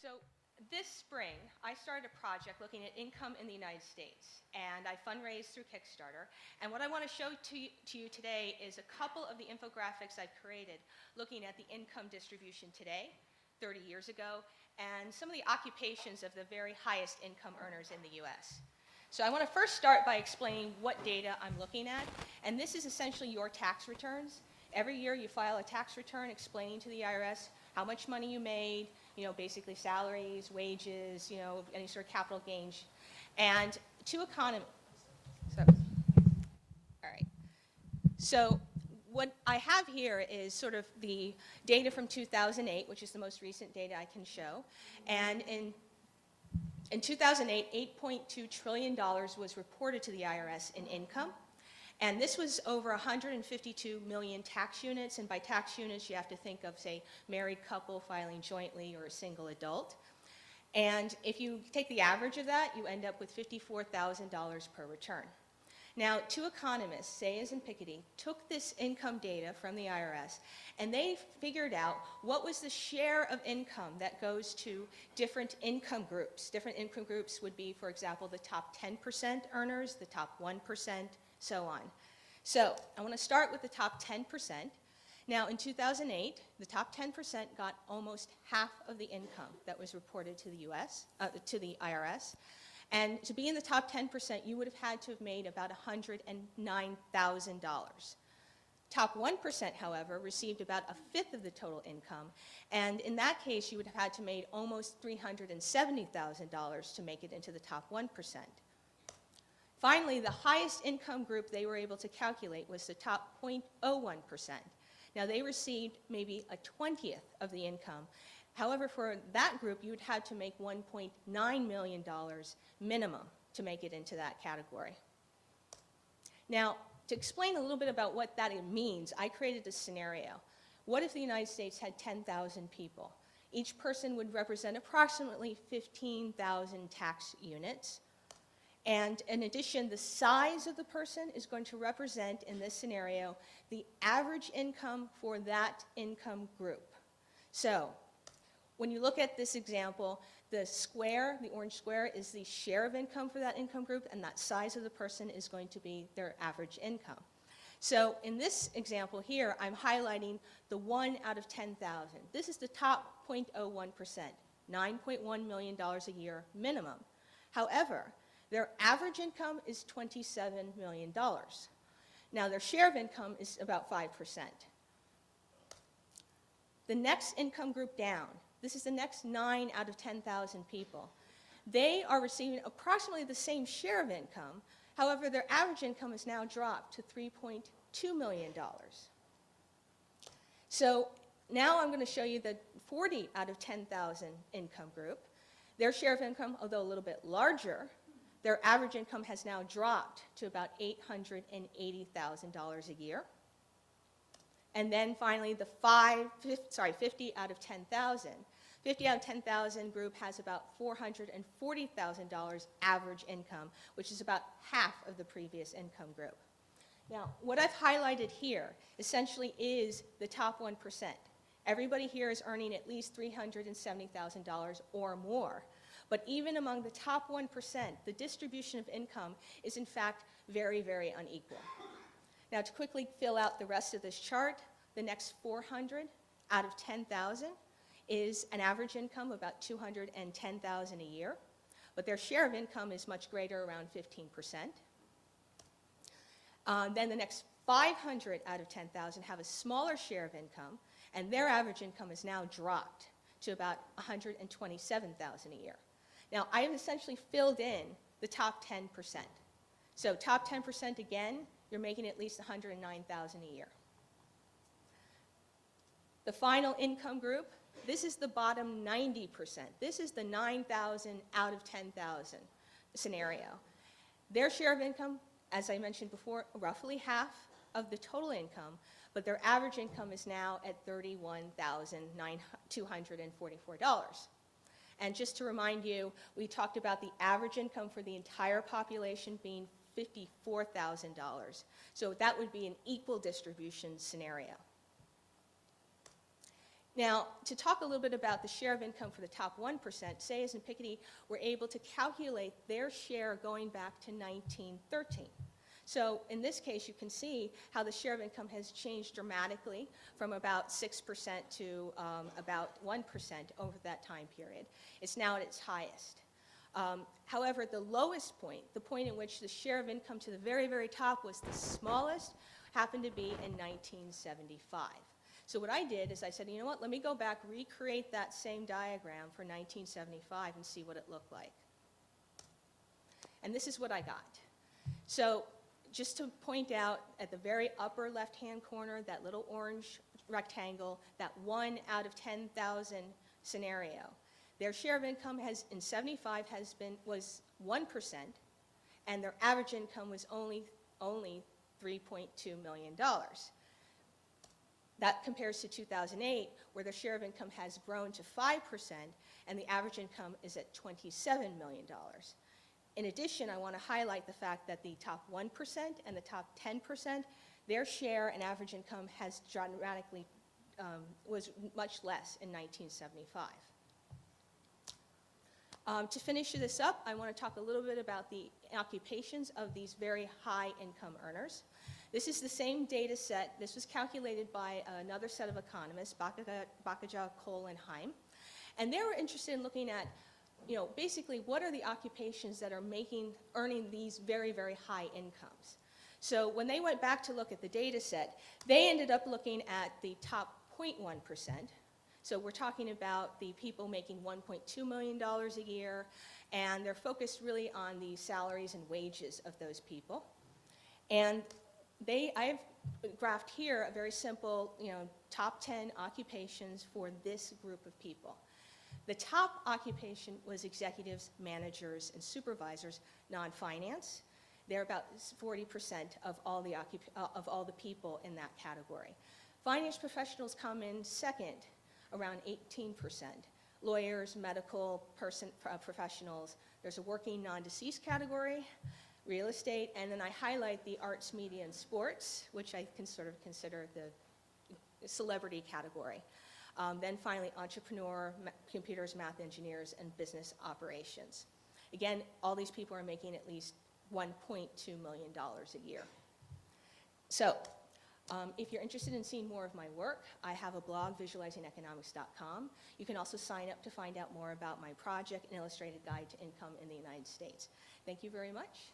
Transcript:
So this spring, I started a project looking at income in the United States, and I fundraised through Kickstarter. And what I want to show to you today is a couple of the infographics I've created looking at the income distribution today, 30 years ago, and some of the occupations of the very highest income earners in the US. So I want to first start by explaining what data I'm looking at, and this is essentially your tax returns. Every year you file a tax return explaining to the IRS how much money you made, basically salaries, wages, any sort of capital gains. And two economists, all right. So what I have here is sort of the data from 2008, which is the most recent data I can show. And in 2008, $8.2 trillion was reported to the IRS in income. And this was over 152 million tax units, and by tax units you have to think of, say, married couple filing jointly or a single adult. And if you take the average of that, you end up with $54,000 per return. Now, two economists, Sayers and Piketty, took this income data from the IRS, and they figured out what was the share of income that goes to different income groups. Different income groups would be, for example, the top 10% earners, the top 1%, so on. So I want to start with the top 10%. Now, in 2008, the top 10% got almost half of the income that was reported to the IRS. And to be in the top 10%, you would have had to have made about $109,000. Top 1%, however, received about a fifth of the total income. And in that case, you would have had to made almost $370,000 to make it into the top 1%. Finally, the highest income group they were able to calculate was the top 0.01%. Now, they received maybe a 20th of the income. However, for that group, you would have to make $1.9 million minimum to make it into that category. Now, to explain a little bit about what that means, I created this scenario. What if the United States had 10,000 people? Each person would represent approximately 15,000 tax units. And in addition, the size of the person is going to represent, in this scenario, the average income for that income group. So when you look at this example, the square, the orange square, is the share of income for that income group, and that size of the person is going to be their average income. So in this example here, I'm highlighting the 1 out of 10,000. This is the top 0.01%, $9.1 million a year minimum. However, their average income is $27 million. Now, their share of income is about 5%. The next income group down, this is the next 9 out of 10,000 people. They are receiving approximately the same share of income. However, their average income has now dropped to $3.2 million. So now I'm going to show you the 40 out of 10,000 income group. Their share of income, although a little bit larger, their average income has now dropped to about $880,000 a year. And then finally, the 50 out of 10,000. 50 out of 10,000 group has about $440,000 average income, which is about half of the previous income group. Now, what I've highlighted here essentially is the top 1%. Everybody here is earning at least $370,000 or more. But even among the top 1%, the distribution of income is in fact very, very unequal. Now, to quickly fill out the rest of this chart, the next 400 out of 10,000 is an average income of about $210,000 a year, but their share of income is much greater, around 15%. Then the next 500 out of 10,000 have a smaller share of income, and their average income has now dropped to about $127,000 a year. Now, I have essentially filled in the top 10%. So top 10%, again, you're making at least $109,000 a year. The final income group, This is the bottom 90%. This is the 9,000 out of 10,000 scenario. Their share of income, as I mentioned before, roughly half of the total income, but their average income is now at $31,244. And just to remind you, we talked about the average income for the entire population being $54,000. So that would be an equal distribution scenario. Now, to talk a little bit about the share of income for the top 1%, Sayers and Piketty were able to calculate their share going back to 1913. So in this case, you can see how the share of income has changed dramatically from about 6% to about 1% over that time period. It's now at its highest. However, the lowest point, the point in which the share of income to the very, very top was the smallest, happened to be in 1975. So what I did is I said, you know what, let me go back, recreate that same diagram for 1975 and see what it looked like. And this is what I got. So just to point out, at the very upper left-hand corner, that little orange rectangle, that 1 out of 10,000 scenario, their share of income has, in 75 was 1%, and their average income was only $3.2 million. That compares to 2008, where their share of income has grown to 5%, and the average income is at $27 million. In addition, I want to highlight the fact that the top 1% and the top 10%, their share and average income has dramatically, was much less in 1975. To finish this up, I want to talk a little bit about the occupations of these very high income earners. This is the same data set. This was calculated by another set of economists, Bakaja, Cole, and Heim. And they were interested in looking at, basically what are the occupations that are earning these very, very high incomes. So when they went back to look at the data set, they ended up looking at the top 0.1%. So we're talking about the people making $1.2 million a year, and they're focused really on the salaries and wages of those people. And I've graphed here a very simple, top 10 occupations for this group of people. The top occupation was executives, managers, and supervisors, non-finance. They're about 40% of all the people in that category. Finance professionals come in second, around 18%. Lawyers, medical professionals. There's a working non-deceased category, real estate, and then I highlight the arts, media, and sports, which I can sort of consider the celebrity category. Then finally, entrepreneur, computers, math engineers, and business operations. Again, all these people are making at least $1.2 million a year. So, if you're interested in seeing more of my work, I have a blog, visualizingeconomics.com. You can also sign up to find out more about my project, An Illustrated Guide to Income in the United States. Thank you very much.